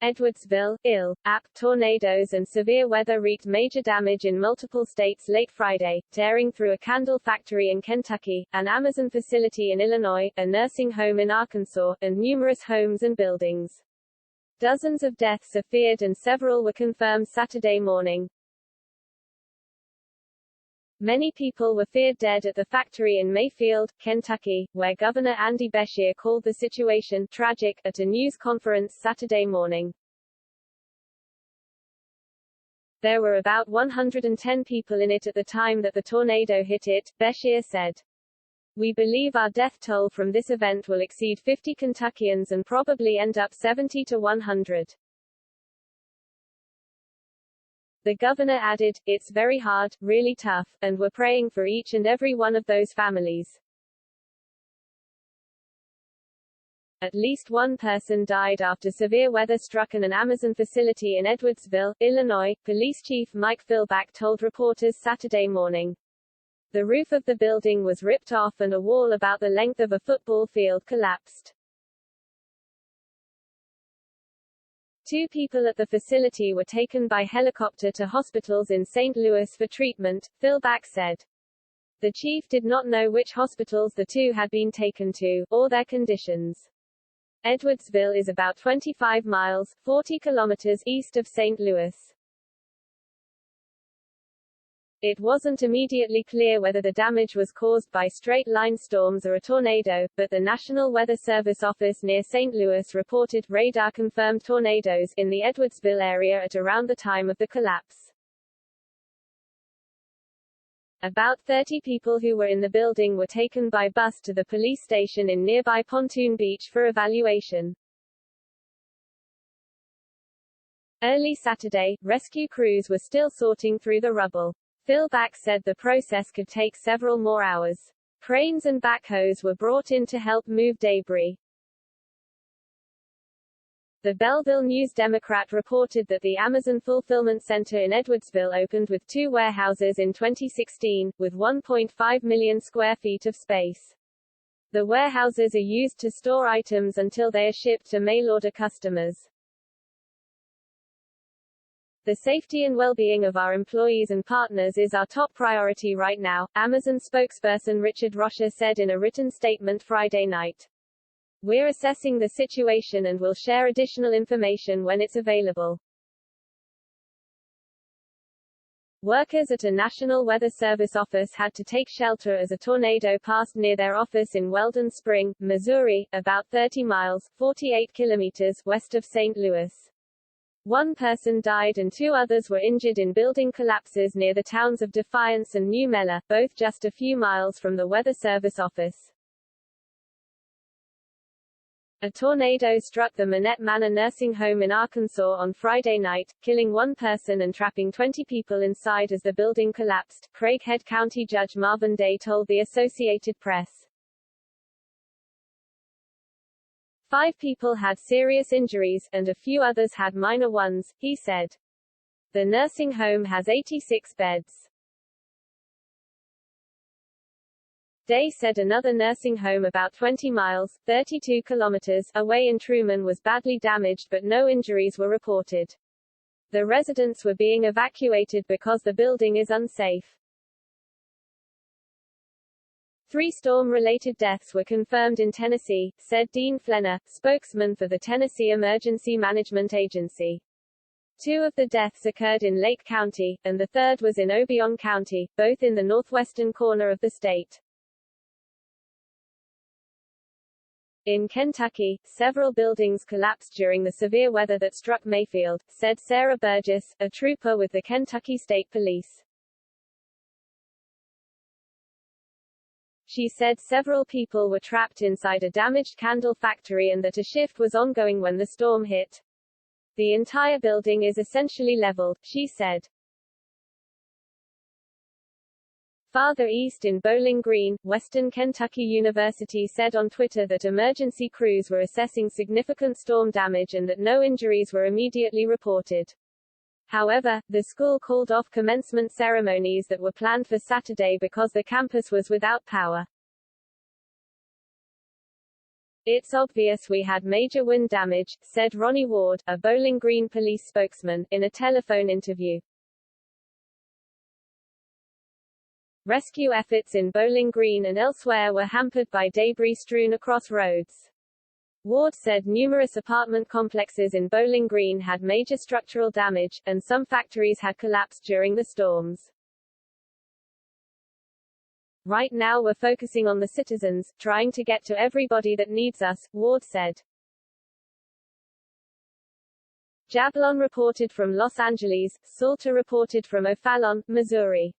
Edwardsville, IL. App. Tornadoes and severe weather wreaked major damage in multiple states late Friday, tearing through a candle factory in Kentucky, an Amazon facility in Illinois, a nursing home in Arkansas, and numerous homes and buildings. Dozens of deaths are feared and several were confirmed Saturday morning. Many people were feared dead at the factory in Mayfield, Kentucky, where Governor Andy Beshear called the situation tragic at a news conference Saturday morning. There were about 110 people in it at the time that the tornado hit it, Beshear said. We believe our death toll from this event will exceed 50 Kentuckians and probably end up 70 to 100. The governor added, "It's very hard, really tough, and we're praying for each and every one of those families." At least one person died after severe weather struck an Amazon facility in Edwardsville, Illinois, Police Chief Mike Philback told reporters Saturday morning. The roof of the building was ripped off and a wall about the length of a football field collapsed. 2 people at the facility were taken by helicopter to hospitals in St. Louis for treatment, Philback said. The chief did not know which hospitals the 2 had been taken to, or their conditions. Edwardsville is about 25 miles, 40 kilometers east of St. Louis. It wasn't immediately clear whether the damage was caused by straight-line storms or a tornado, but the National Weather Service office near St. Louis reported radar-confirmed tornadoes in the Edwardsville area at around the time of the collapse. About 30 people who were in the building were taken by bus to the police station in nearby Pontoon Beach for evaluation. Early Saturday, rescue crews were still sorting through the rubble. Philback said the process could take several more hours. Cranes and backhoes were brought in to help move debris. The Belleville News-Democrat reported that the Amazon Fulfillment Center in Edwardsville opened with 2 warehouses in 2016, with 1.5 million square feet of space. The warehouses are used to store items until they are shipped to mail-order customers. The safety and well-being of our employees and partners is our top priority right now, Amazon spokesperson Richard Rocha said in a written statement Friday night. We're assessing the situation and will share additional information when it's available. Workers at a National Weather Service office had to take shelter as a tornado passed near their office in Weldon Spring, Missouri, about 30 miles, 48 kilometers, west of St. Louis. 1 person died and 2 others were injured in building collapses near the towns of Defiance and New Mella, both just a few miles from the Weather Service office. A tornado struck the Manette Manor nursing home in Arkansas on Friday night, killing 1 person and trapping 20 people inside as the building collapsed, Craighead County Judge Marvin Day told the Associated Press. 5 people had serious injuries, and a few others had minor ones, he said. The nursing home has 86 beds. Day said another nursing home about 20 miles, 32 kilometers, away in Truman was badly damaged but no injuries were reported. The residents were being evacuated because the building is unsafe. 3 storm-related deaths were confirmed in Tennessee, said Dean Flenner, spokesman for the Tennessee Emergency Management Agency. 2 of the deaths occurred in Lake County, and the third was in Obion County, both in the northwestern corner of the state. In Kentucky, several buildings collapsed during the severe weather that struck Mayfield, said Sarah Burgess, a trooper with the Kentucky State Police. She said several people were trapped inside a damaged candle factory and that a shift was ongoing when the storm hit. The entire building is essentially leveled, she said. Farther east in Bowling Green, Western Kentucky University said on Twitter that emergency crews were assessing significant storm damage and that no injuries were immediately reported. However, the school called off commencement ceremonies that were planned for Saturday because the campus was without power. "It's obvious we had major wind damage," said Ronnie Ward, a Bowling Green police spokesman, in a telephone interview. Rescue efforts in Bowling Green and elsewhere were hampered by debris strewn across roads. Ward said numerous apartment complexes in Bowling Green had major structural damage, and some factories had collapsed during the storms. "Right now we're focusing on the citizens, trying to get to everybody that needs us," Ward said. Jablon reported from Los Angeles, Salter reported from O'Fallon, Missouri.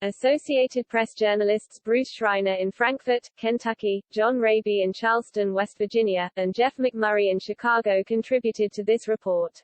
Associated Press journalists Bruce Schreiner in Frankfort, Kentucky, John Raby in Charleston, West Virginia, and Jeff McMurray in Chicago contributed to this report.